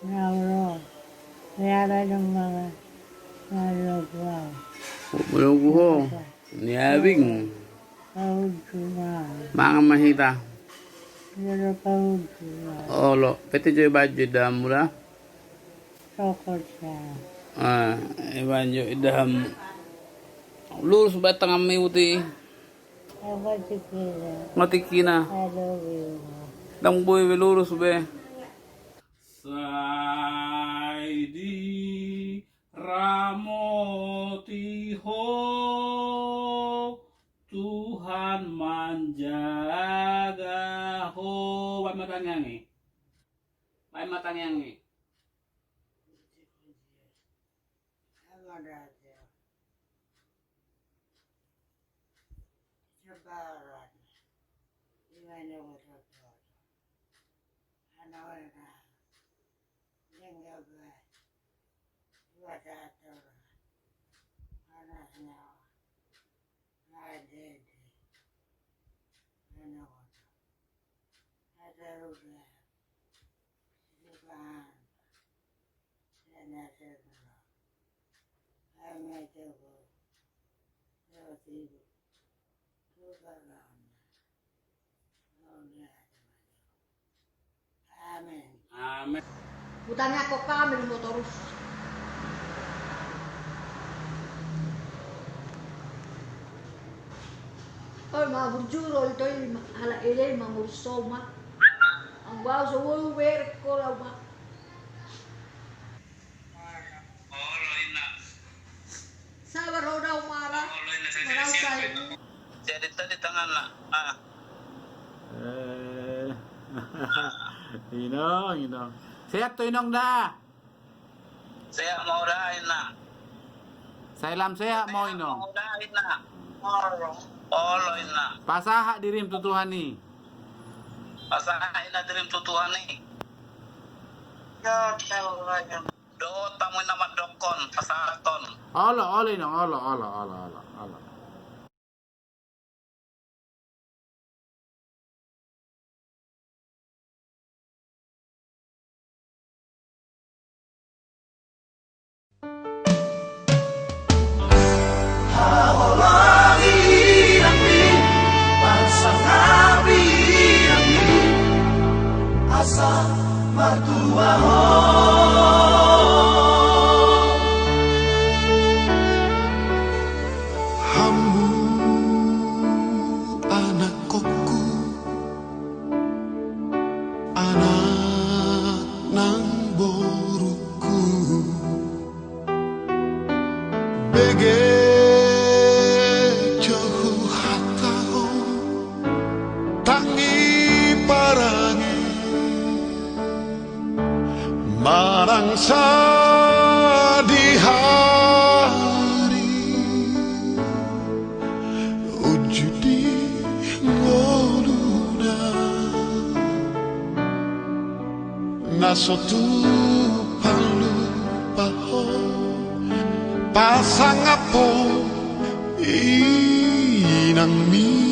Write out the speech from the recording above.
nauro, yara ng mga nalagwa, Buluguho. Niabing. kahod suma, Mga mahita. yara kahod suma, Olo. Pwede dyan ba dyan mula? sokot siya, Iban dyan idaham. Lurus ba tangan may uti? nakatikila, Matiki na. alawin mo, Dang boy lurus be. Saidi Ramotiho, Tuhan menjaga ho. Bay matangyangi. Bay matangyangi. amarasya, sabaran, iwan mo sa Anawala, Lingaba, Wadatora, Anasna, Adede, Anawata, Adaruga, Sivan, Senatella, Ametabo, Yotibu, Tugalan, Amen. Amen. Utangnya kok kami motorus. Oh, mga burjuro ito yung hala ilay mga mursoma. Ang bawa sa wulwer ko lang ba? Sabar ho daw mara. Maraw sa Jadi tadi tangan nak. Inong. Siap to inong da. Saya mau dahin na. Sailam saya mau inong. Mau dahin na. Oloy na. Pasaha dirim tutuhan ni. Pasaha ina dirim tutuhan ni. Ya, tahu lagi. Do tamu nama dokon pasaton. Olo inong, olo. Asa mertua ho Hamu anak kokku Anak nang boruku Bege jauh hataho Tangi parangi Marang sa di hari Ujudi ngoluna Nasotu palupaho Pasang apo inang mi